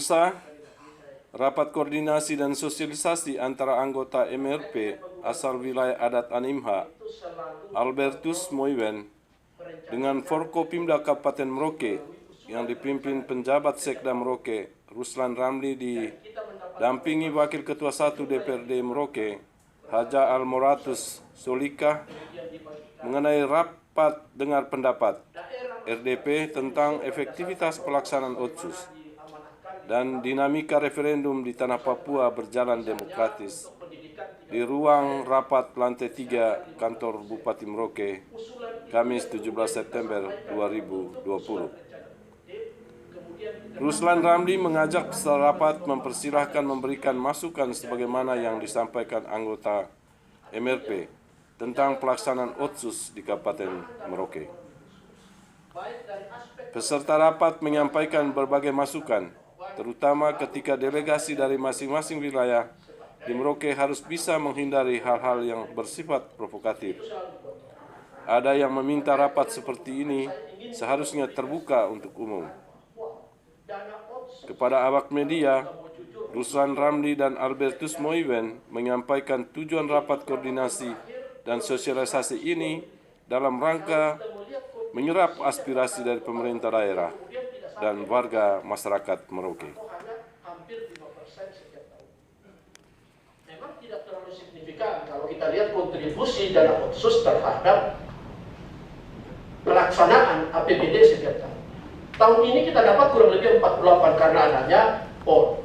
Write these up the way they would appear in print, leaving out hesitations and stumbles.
Pemirsa, rapat koordinasi dan sosialisasi antara anggota MRP asal wilayah adat Animha, Albertus Moiwen, dengan Forkopimda Kabupaten Merauke yang dipimpin penjabat Sekda Merauke, Ruslan Ramli, didampingi Wakil Ketua 1 DPRD Merauke, Haja Almoratus Solikah, mengenai rapat dengar pendapat RDP tentang efektivitas pelaksanaan Otsus dan dinamika referendum di tanah Papua berjalan demokratis di ruang rapat lantai 3 kantor Bupati Merauke, Kamis 17 September 2020. Ruslan Ramli mengajak peserta rapat mempersilahkan memberikan masukan sebagaimana yang disampaikan anggota MRP tentang pelaksanaan Otsus di Kabupaten Merauke. Peserta rapat menyampaikan berbagai masukan, terutama ketika delegasi dari masing-masing wilayah di Merauke harus bisa menghindari hal-hal yang bersifat provokatif. Ada yang meminta rapat seperti ini seharusnya terbuka untuk umum. Kepada awak media, Ruslan Ramli dan Albertus Moiwen menyampaikan tujuan rapat koordinasi dan sosialisasi ini dalam rangka menyerap aspirasi dari pemerintah daerah dan warga masyarakat Merauke. Memang tidak terlalu signifikan kalau kita lihat kontribusi dana otsus terhadap pelaksanaan APBD setiap tahun. Tahun ini kita dapat kurang lebih 48 karena adanya PON.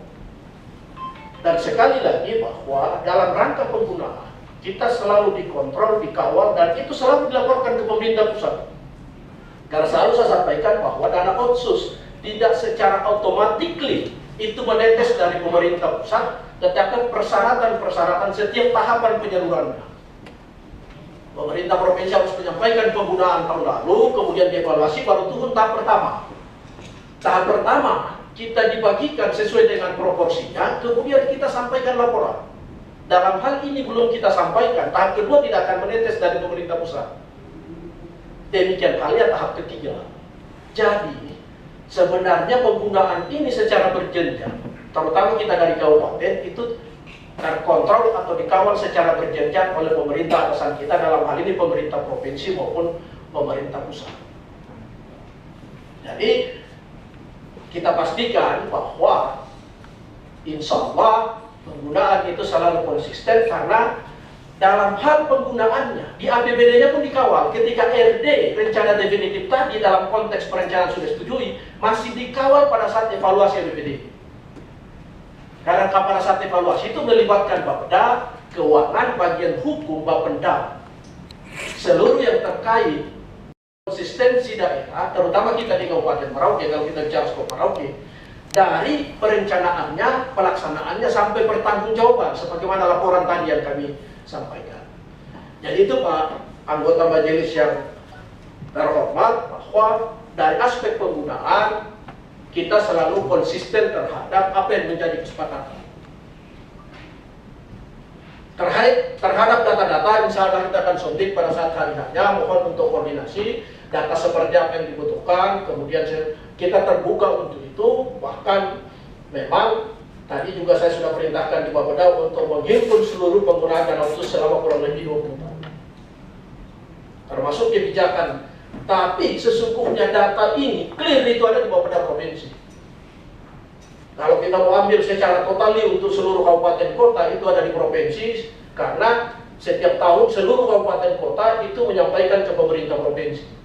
Dan sekali lagi bahwa dalam rangka penggunaan kita selalu dikontrol, dikawal, dan itu selalu dilaporkan ke pemerintah pusat. Karena selalu saya sampaikan bahwa dana otsus tidak secara otomatis itu menetes dari pemerintah pusat, tetapi persyaratan-persyaratan setiap tahapan penyalurannya. Pemerintah provinsi harus menyampaikan penggunaan tahun lalu, kemudian dievaluasi, baru turun tahap pertama. Tahap pertama kita dibagikan sesuai dengan proporsinya, kemudian kita sampaikan laporan. Dalam hal ini belum kita sampaikan, tahap kedua tidak akan menetes dari pemerintah pusat. Demikian halnya tahap ketiga. Jadi sebenarnya penggunaan ini secara berjenjang, terutama kita dari kabupaten, itu terkontrol atau dikawal secara berjenjang oleh pemerintah atasan kita, dalam hal ini pemerintah provinsi maupun pemerintah pusat. Jadi kita pastikan bahwa insya Allah penggunaan itu selalu konsisten, karena dalam hal penggunaannya di APBD-nya pun dikawal. Ketika RD rencana definitif tadi dalam konteks perencanaan sudah disetujui, masih dikawal pada saat evaluasi APBD. Karena pada saat evaluasi itu melibatkan Bapeda, Keuangan, bagian hukum, Bapenda, seluruh yang terkait konsistensi daerah, terutama kita di Kabupaten Merauke. Kalau kita bicara skop Merauke, dari perencanaannya, pelaksanaannya sampai pertanggungjawaban, sebagaimana laporan tadi yang kami sampaikan. Jadi itu Pak anggota majelis yang terhormat, bahwa dari aspek penggunaan kita selalu konsisten terhadap apa yang menjadi kesepakatan. Terhadap data-data, insya Allah kita akan suntik pada saat hari-harinya. Mohon untuk koordinasi data seperti apa yang dibutuhkan, kemudian kita terbuka untuk itu. Bahkan memang tadi juga saya sudah perintahkan di Bapeda untuk menghimpun seluruh penggunaan dana otsus selama kurang lebih 20 tahun, termasuk kebijakan. Tapi sesungguhnya data ini clear itu ada di Bapeda provinsi. Kalau kita mau ambil secara totali untuk seluruh kabupaten kota, itu ada di provinsi, karena setiap tahun seluruh kabupaten kota itu menyampaikan ke pemerintah provinsi.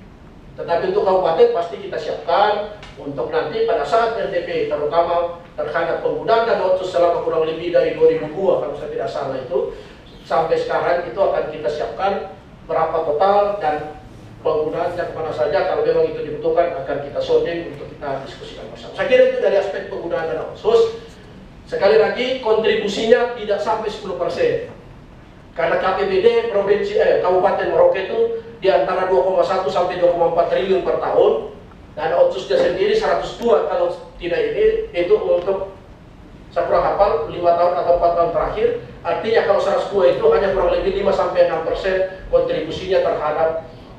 Tetapi untuk kabupaten pasti kita siapkan untuk nanti pada saat RDP, terutama terhadap penggunaan dana otsus selama kurang lebih dari 2002 kalau saya tidak salah itu, sampai sekarang itu akan kita siapkan berapa total dan penggunaannya kemana saja. Kalau memang itu dibutuhkan akan kita sonding untuk kita diskusikan bersama. Saya kira itu dari aspek penggunaan dana otsus. Sekali lagi, kontribusinya tidak sampai 10%. Karena KPBD provinsi Kabupaten Merauke itu di antara 2,1 sampai 2,4 triliun per tahun. Dan otsusnya sendiri 102 kalau tidak ini, itu untuk saya kurang hafal 5 tahun atau 4 tahun terakhir. Artinya kalau 102 itu hanya kurang lebih 5 sampai 6% kontribusinya terhadap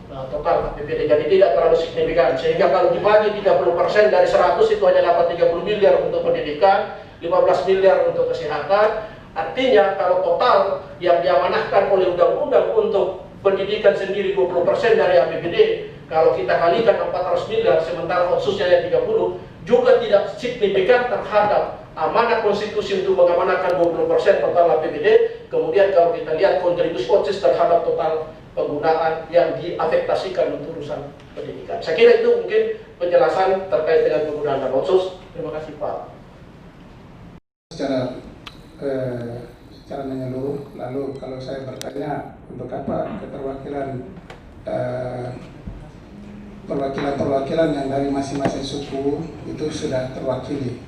total APBD, jadi tidak terlalu signifikan. Sehingga kalau dibagi 30% dari 100 itu hanya dapat 30 miliar untuk pendidikan, 15 miliar untuk kesehatan. Artinya kalau total yang diamanahkan oleh undang-undang untuk pendidikan sendiri 20% dari APBD, kalau kita kalikan 400 miliar, sementara otsusnya hanya 30, juga tidak signifikan terhadap amanah konstitusi untuk mengamanahkan 20% total APBD. Kemudian kalau kita lihat kontribusi otsus terhadap total penggunaan yang diafektasikan untuk urusan pendidikan. Saya kira itu mungkin penjelasan terkait dengan penggunaan dana otsus. Terima kasih Pak. Secara menyeluruh, lalu kalau saya bertanya untuk apa keterwakilan perwakilan yang dari masing-masing suku itu sudah terwakili.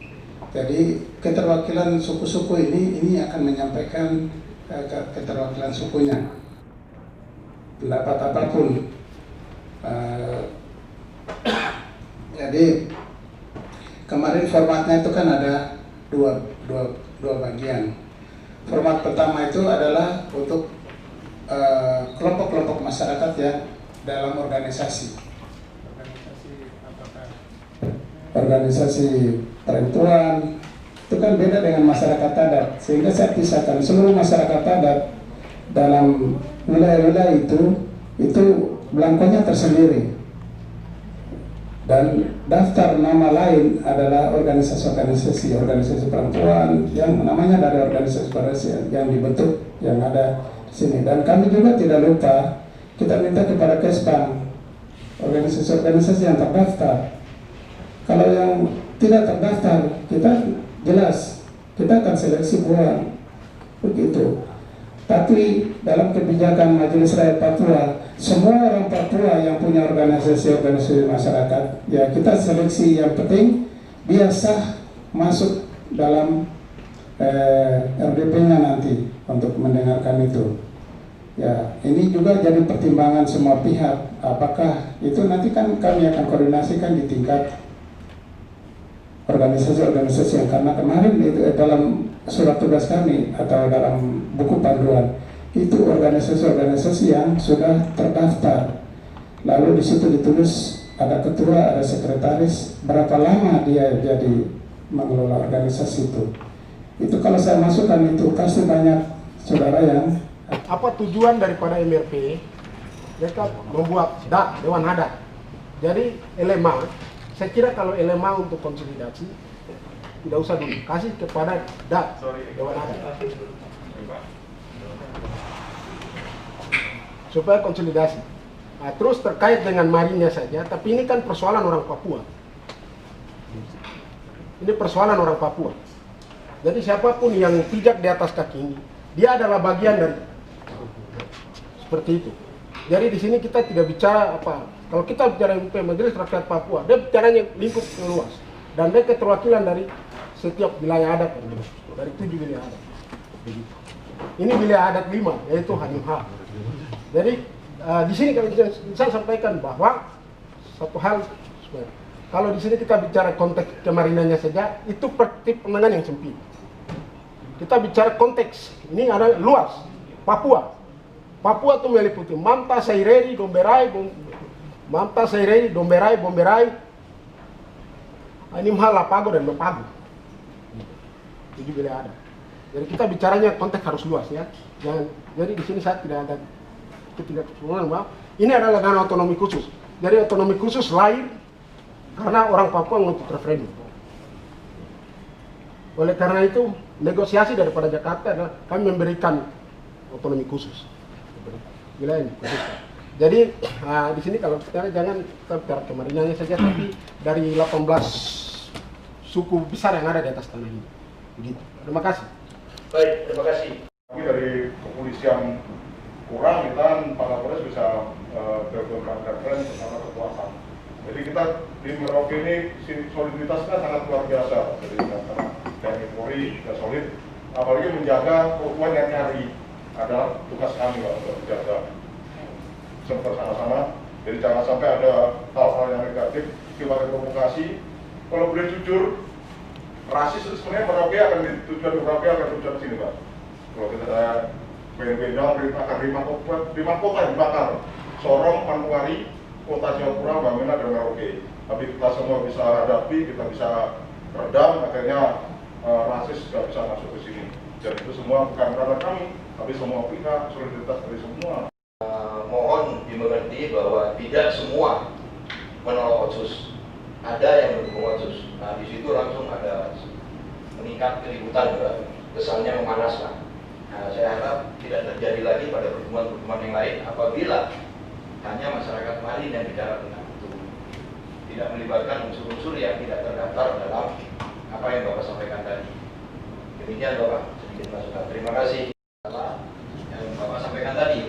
Jadi keterwakilan suku-suku ini akan menyampaikan keterwakilan sukunya, pendapat apapun. Jadi kemarin formatnya itu kan ada dua bagian. Format pertama itu adalah untuk kelompok-kelompok masyarakat yang dalam organisasi perempuan, itu kan beda dengan masyarakat adat, sehingga saya pisahkan seluruh masyarakat adat dalam wilayah-wilayah itu belangkonya tersendiri, dan daftar nama lain adalah organisasi perempuan yang namanya dari organisasi yang dibentuk yang ada di sini. Dan kami juga tidak lupa, kita minta kepada Kespang organisasi-organisasi yang terdaftar. Kalau yang tidak terdaftar, kita jelas kita akan seleksi buang begitu. Tapi dalam kebijakan Majelis Rakyat Papua, semua orang Papua yang punya organisasi masyarakat, ya kita seleksi. Yang penting dia sah masuk dalam RDP-nya nanti untuk mendengarkan itu. Ya, ini juga jadi pertimbangan semua pihak. Apakah itu nanti kan kami akan koordinasikan di tingkat organisasi-organisasi yang, karena kemarin itu dalam surat tugas kami atau dalam buku panduan itu organisasi-organisasi yang sudah terdaftar, lalu di situ ditulis ada ketua, ada sekretaris, berapa lama dia jadi mengelola organisasi itu. Itu kalau saya masukkan itu pasti banyak saudara yang apa tujuan daripada MRP. Mereka membuat Dewan Adat. Jadi LMA, saya kira kalau LMA untuk konsolidasi tidak usah dulu, kasih kepada Dewan Adat supaya konsolidasi. Nah, terus terkait dengan marinya saja, tapi ini kan persoalan orang Papua. Ini persoalan orang Papua. Jadi siapapun yang pijak di atas kaki ini, dia adalah bagian dari seperti itu. Jadi di sini kita tidak bicara apa. Kalau kita bicara MP Majelis Rakyat Papua, dia bicaranya lingkup yang luas, dan dia keterwakilan dari setiap wilayah adat, dari 7 wilayah adat. Ini wilayah adat 5, yaitu Hanimha. Jadi di sini kami bisa sampaikan bahwa satu hal, kalau di sini kita bicara konteks kemarinannya saja, itu perspektif penanganan yang sempit. Kita bicara konteks, ini ada luas, Papua. Papua itu meliputi Mamta, Saireri, Domberai, Bomberai, Hanimha, Lapago, dan Lepago. Itu wilayah ada. Jadi kita bicaranya konteks harus luas ya. Jadi di sini saya tidak ada ketidaksesuaian bahwa ini adalah dana otonomi khusus. Jadi otonomi khusus lahir karena orang Papua menuntut referendum. Oleh karena itu negosiasi daripada Jakarta adalah kami memberikan otonomi khusus. Wilayah ini khusus. Jadi di sini kalau kita jangan kita bicara kemarinannya saja, tapi dari 18 suku besar yang ada di atas tanah ini. Begitu. Terima kasih. Baik, terima kasih. Tapi dari kepolisian kurang, kita Pak Kapolres bisa berperan referensi bersama kekuasaan. Jadi kita di Merauke ini soliditasnya sangat luar biasa. Jadi karena TNI Polri sudah solid, apalagi menjaga keutuhan yang nyari adalah tugas kami Pak, untuk menjaga bersama-sama. Jadi jangan sampai ada hal-hal yang negatif, akibat provokasi. Kalau boleh jujur, rasis itu sebenarnya Merauke akan Merauke akan tujuan sini Pak. Kalau kita BNP akan 5 kota yang dibakar, Sorong, Manokwari, Kota Jayapura, Bamena, dan Merauke. Tapi kita semua bisa hadapi, kita bisa redam, akhirnya rasis nggak bisa masuk ke sini. Dan itu semua bukan karena kami, tapi semua pihak, solidaritas dari semua. Mohon dimengerti bahwa tidak semua menolak Otsus. Ada yang mendukung Otsus. Nah, di situ langsung ada meningkat keributan, kesannya memanas lah. Nah, saya harap tidak terjadi lagi pada pertemuan-pertemuan yang lain apabila hanya masyarakat Marin yang bicara tentang itu, tidak melibatkan unsur-unsur yang tidak terdaftar dalam apa yang Bapak sampaikan tadi. Demikian Bapak, sedikit masukan. Terima kasih. Yang Bapak sampaikan tadi,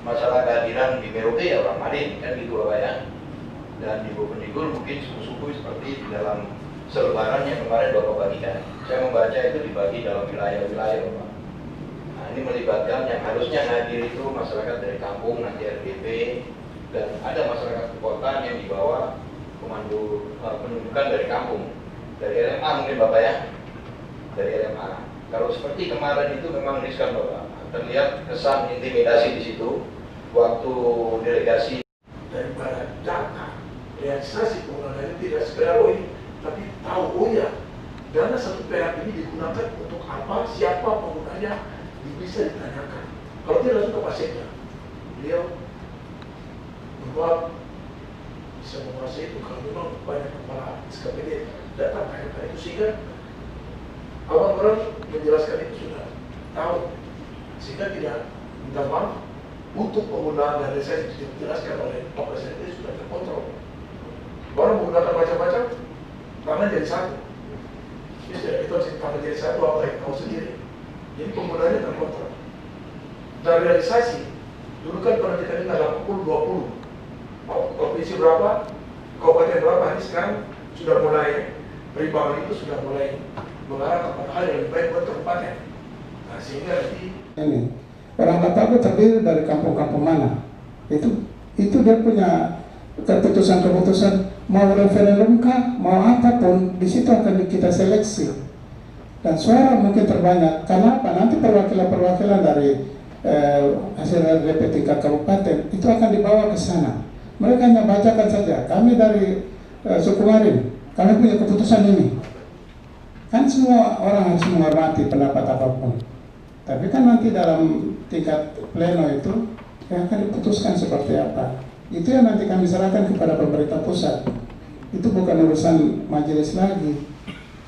masalah kehadiran di Merauke ya orang Marin, kan gitu Bapak ya. Dan di Bovendigul mungkin suku-suku seperti di dalam selebaran yang kemarin Bapak bagikan. Saya membaca itu dibagi dalam wilayah-wilayah Bapak. Nah, ini melibatkan yang harusnya hadir itu masyarakat dari kampung, nanti RDP, dan ada masyarakat di kota yang dibawa komando pendudukan dari kampung, dari LMA mungkin Bapak ya, dari LMA. Kalau seperti kemarin itu memang riskan Bapak, terlihat kesan intimidasi di situ waktu delegasi. Daripada data realisasi penggunaannya tidak sekedar tapi tahu ya dana satu perak ini digunakan untuk apa, siapa penggunanya, bisa ditanyakan. Kalau tidak langsung ke pasiennya, beliau bahwa bisa menguasai itu kalau memang banyak kepala SKPD datang kayak itu, sehingga awal orang menjelaskan itu sudah tahu, sehingga tidak minta maaf untuk penggunaan dana saya dijelaskan oleh Pak Presiden itu sudah terkontrol. Orang menggunakan macam-macam, tangan jadi satu. Jadi itu tangan jadi satu apa yang tahu sendiri. Jadi penggunaannya terkontrol. Dan realisasi, dulu kan pernah kita dengar 80-20. Provinsi berapa, kabupaten berapa, ini sekarang sudah mulai, perimbangan itu sudah mulai mengarah kepada hal yang lebih baik buat kabupaten. Nah, sehingga nanti ini orang Batapu terdiri dari kampung-kampung mana? Itu dia punya keputusan mau referendum kah, mau apapun, di situ akan kita seleksi. Dan suara mungkin terbanyak. Karena apa? Nanti perwakilan-perwakilan dari hasil RDP tingkat kabupaten itu akan dibawa ke sana. Mereka hanya bacakan saja. Kami dari suku Marin, kami punya keputusan ini. Kan semua orang harus menghormati pendapat apapun. Tapi kan nanti dalam tingkat pleno itu yang akan diputuskan seperti apa. Itu yang nanti kami serahkan kepada pemerintah pusat. Itu bukan urusan majelis lagi.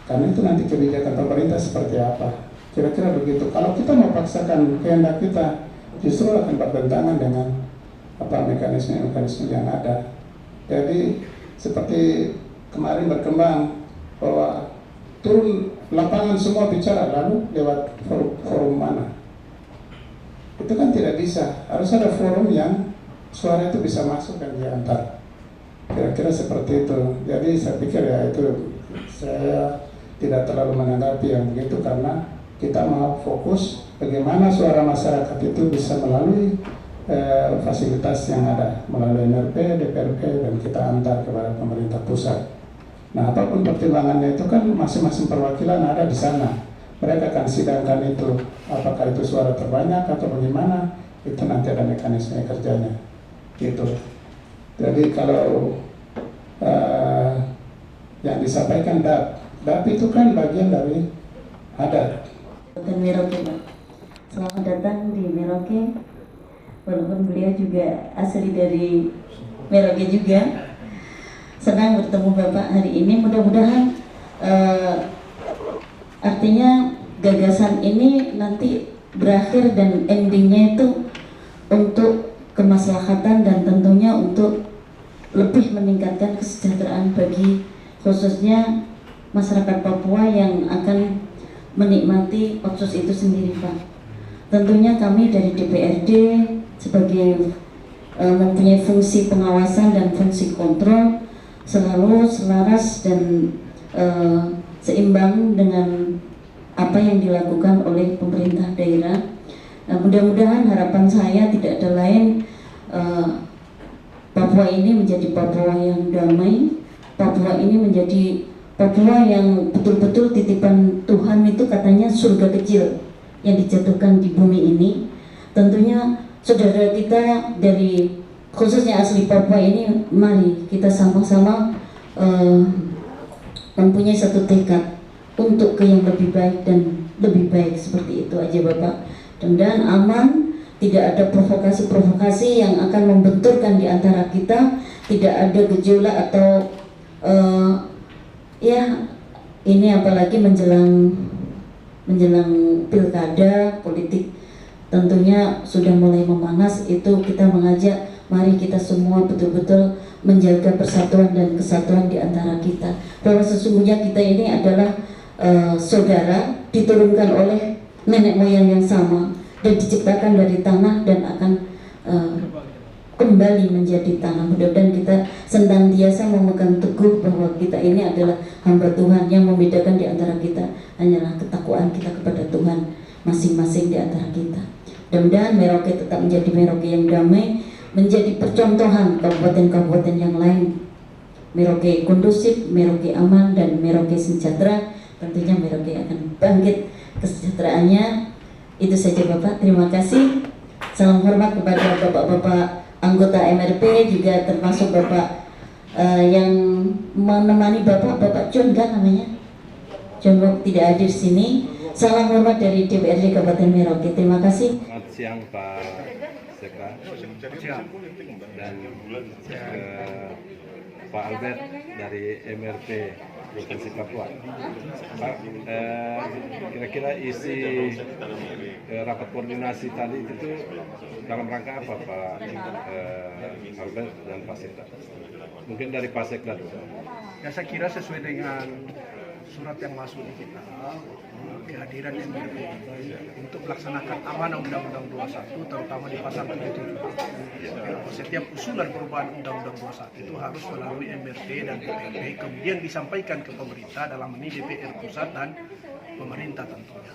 Karena itu nanti kebijakan pemerintah seperti apa. Kira-kira begitu. Kalau kita memaksakan kehendak kita, justru akan bertentangan dengan apa mekanisme-mekanisme yang ada. Jadi seperti kemarin berkembang bahwa turun lapangan semua bicara, lalu lewat forum mana? Itu kan tidak bisa. Harus ada forum yang suara itu bisa masuk dan diantar. Kira-kira seperti itu. Jadi saya pikir ya itu saya tidak terlalu menanggapi yang begitu karena kita mau fokus bagaimana suara masyarakat itu bisa melalui fasilitas yang ada melalui MRP, DPRP dan kita antar kepada pemerintah pusat. Nah, apapun pertimbangannya itu kan masing-masing perwakilan ada di sana. Mereka akan sidangkan itu, apakah itu suara terbanyak atau bagaimana, itu nanti ada mekanisme kerjanya. Gitu. Jadi kalau yang disampaikan DAP itu kan bagian dari adat. Merauke, Pak. Selamat datang di Merauke. Walaupun beliau juga asli dari Merauke juga. Senang bertemu Bapak hari ini. Mudah-mudahan artinya gagasan ini nanti berakhir dan endingnya itu untuk kemaslahatan dan tentunya untuk lebih meningkatkan kesejahteraan bagi khususnya masyarakat Papua yang akan menikmati Otsus itu sendiri, Pak. Tentunya kami dari DPRD sebagai mempunyai fungsi pengawasan dan fungsi kontrol selalu selaras dan seimbang dengan apa yang dilakukan oleh pemerintah daerah. Mudah-mudahan harapan saya tidak ada lain, Papua ini menjadi Papua yang damai, Papua ini menjadi Papua yang betul-betul titipan Tuhan, itu katanya surga kecil yang dijatuhkan di bumi ini. Tentunya saudara kita dari khususnya asli Papua ini, mari kita sama-sama mempunyai satu tekad untuk ke yang lebih baik dan lebih baik. Seperti itu aja Bapak. Dan aman, tidak ada provokasi-provokasi yang akan membenturkan di antara kita, tidak ada gejolak atau ya ini apalagi menjelang pilkada politik tentunya sudah mulai memanas. Itu kita mengajak mari kita semua betul-betul menjaga persatuan dan kesatuan di antara kita, bahwa sesungguhnya kita ini adalah saudara, diturunkan oleh nenek moyang yang sama dan diciptakan dari tanah dan akan kembali menjadi tanah. Mudah-mudahan kita senantiasa memegang teguh bahwa kita ini adalah hamba Tuhan. Yang membedakan di antara kita hanyalah ketakwaan kita kepada Tuhan masing-masing di antara kita. Mudah-mudahan Merauke tetap menjadi Merauke yang damai, menjadi percontohan kabupaten-kabupaten yang lain. Merauke kondusif, Merauke aman, dan Merauke sejahtera. Tentunya Merauke akan bangkit kesejahteraannya. Itu saja Bapak, terima kasih. Salam hormat kepada Bapak-Bapak anggota MRP, juga termasuk Bapak yang menemani Bapak John kan namanya? John tidak hadir di sini. Salam hormat dari DPRD Kabupaten Merauke. Terima kasih. Selamat siang Pak Sekda dan Pak Albert dari MRP Provinsi Papua. Pak, kira-kira isi rapat koordinasi tadi itu dalam rangka apa Pak Albert dan Pak Sekda? Mungkin dari Pak Sekda dulu. Ya, saya kira sesuai dengan surat yang masuk di kita, kehadiran MRP untuk melaksanakan amanah Undang-Undang 21, terutama di pasal 77. Setiap usulan perubahan Undang-Undang 21 itu harus melalui MRP dan DPP, kemudian disampaikan ke pemerintah dalam ini DPR pusat dan pemerintah tentunya.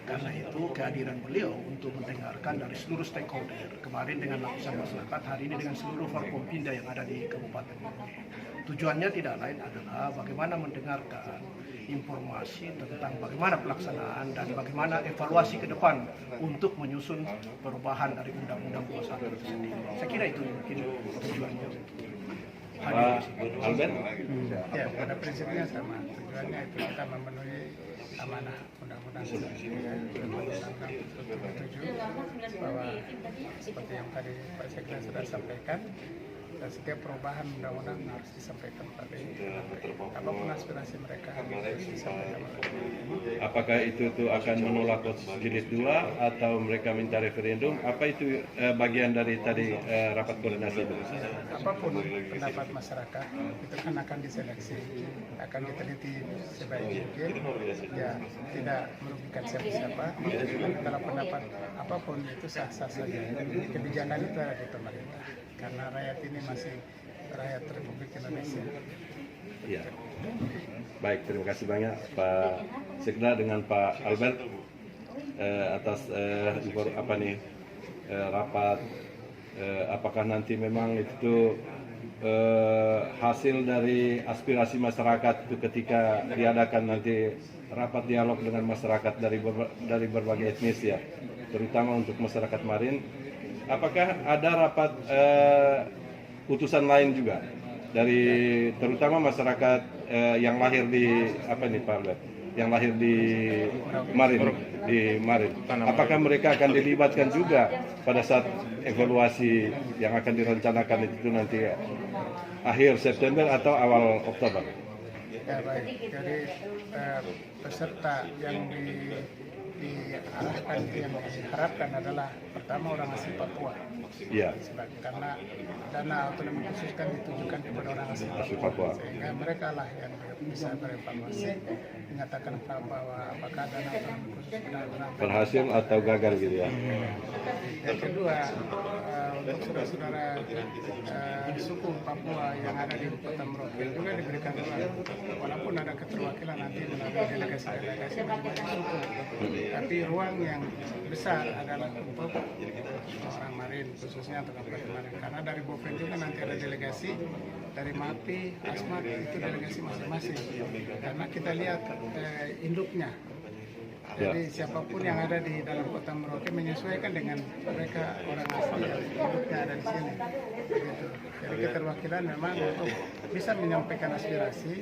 Karena itu kehadiran beliau untuk mendengarkan dari seluruh stakeholder, kemarin dengan lapisan masyarakat, hari ini dengan seluruh Forkompinda yang ada di Kabupaten Merauke. Tujuannya tidak lain adalah bagaimana mendengarkan informasi tentang bagaimana pelaksanaan dan bagaimana evaluasi ke depan untuk menyusun perubahan dari Undang-Undang 21 itu sendiri. Saya kira itu mungkin tujuannya. Pak Albert? Ya, pada prinsipnya sama. Tujuannya itu kita memenuhi amanah Undang-Undang 27 bahwa seperti yang tadi Pak Sekda sudah sampaikan, setiap perubahan undang-undang harus disampaikan pada apapun aspirasi mereka harus disampaikan. Apakah itu akan menolak jilid 2 atau mereka minta referendum? Apa itu bagian dari tadi rapat koordinasi itu? Apapun pendapat masyarakat itu kan akan diseleksi, akan diteliti sebaik mungkin, ya tidak merugikan siapa-siapa. Kalau pendapat apapun itu sah-sah saja. Kebijakan itu ada di pemerintah. Karena rakyat ini masih rakyat Republik Indonesia. Ya. Baik, terima kasih banyak Pak Sekda dengan Pak Albert atas rapat. Apakah nanti memang itu hasil dari aspirasi masyarakat itu ketika diadakan nanti rapat dialog dengan masyarakat dari berbagai etnis ya, terutama untuk masyarakat Marin. Apakah ada rapat putusan lain juga dari terutama masyarakat yang lahir di Pak Albert, yang lahir di Marin, apakah mereka akan dilibatkan juga pada saat evaluasi yang akan direncanakan itu nanti akhir September atau awal Oktober? Ya baik, jadi peserta yang diarahkan, yang diharapkan adalah pertama orang asli Papua. Iya. Karena dana otonomi khusus kan ditujukan kepada orang asli Papua. Sehingga mereka lah yang bisa berevaluasi, menyatakan bahwa apakah dana otonomi khusus benar-benar berhasil atau gagal gitu ya. Yang kedua, untuk saudara-saudara suku Papua yang ada di Kota Merauke juga diberikan ruang, walaupun ada keterwakilan nanti melalui delegasi-delegasi masing-masing suku, tapi ruang yang besar adalah untuk orang Marin, khususnya untuk Kabupaten Marin, karena dari Boven juga nanti ada delegasi, dari MAPI, ASMAT itu delegasi masing-masing, karena kita lihat induknya Jadi siapapun yang ada di dalam kota Merauke menyesuaikan dengan mereka orang asli yang hidupnya ada di sini. Begitu. Jadi keterwakilan memang untuk bisa menyampaikan aspirasi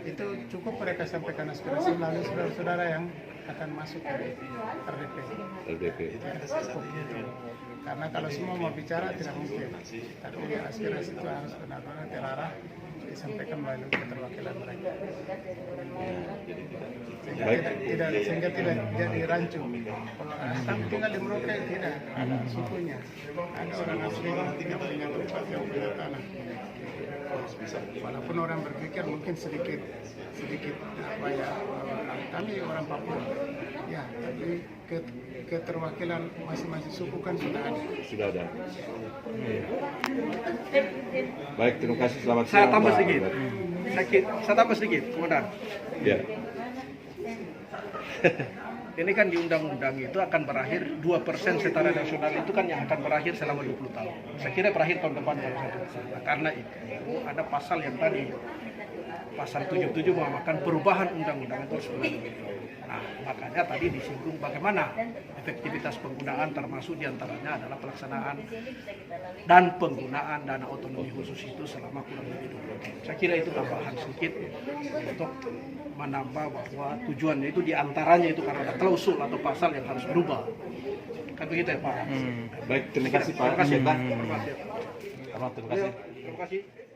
itu cukup mereka sampaikan aspirasi melalui saudara-saudara yang akan masuk ke RDP. Cukup gitu. Karena kalau semua mau bicara tidak mungkin. Tapi aspirasi itu harus benar-benar terarah disampaikan melalui keterwakilan mereka. Sehingga tidak jadi rancu. Kalau kami tinggal di Merauke tidak ada sukunya, ada orang asli yang tinggal dengan tempat yang punya tanah. Walaupun orang berpikir mungkin sedikit apa ya, kami orang Papua, ya, tapi keterwakilan masing-masing suku kan sudah ada. Sudah ada. Baik, terima kasih. Selamat siang. Saya tambah sedikit. Saya tambah sedikit, Komandan. Ya. Ini kan di undang-undang itu akan berakhir 2% setara nasional itu kan yang akan berakhir selama 20 tahun. Saya kira berakhir tahun depan baru 1%. Nah, karena itu ada pasal yang tadi pasal 77 mengamankan perubahan undang-undang itu harus benar-benar. Nah, makanya tadi disinggung bagaimana efektivitas penggunaan termasuk diantaranya adalah pelaksanaan dan penggunaan dana otonomi khusus itu selama kurang lebih 20 tahun. Saya kira itu tambahan sedikit untuk menambah bahwa tujuannya itu diantaranya itu karena ada klausul atau pasal yang harus berubah. Kan begitu ya Pak? Baik, terima kasih Pak. Terima kasih. Terima kasih. Terima kasih.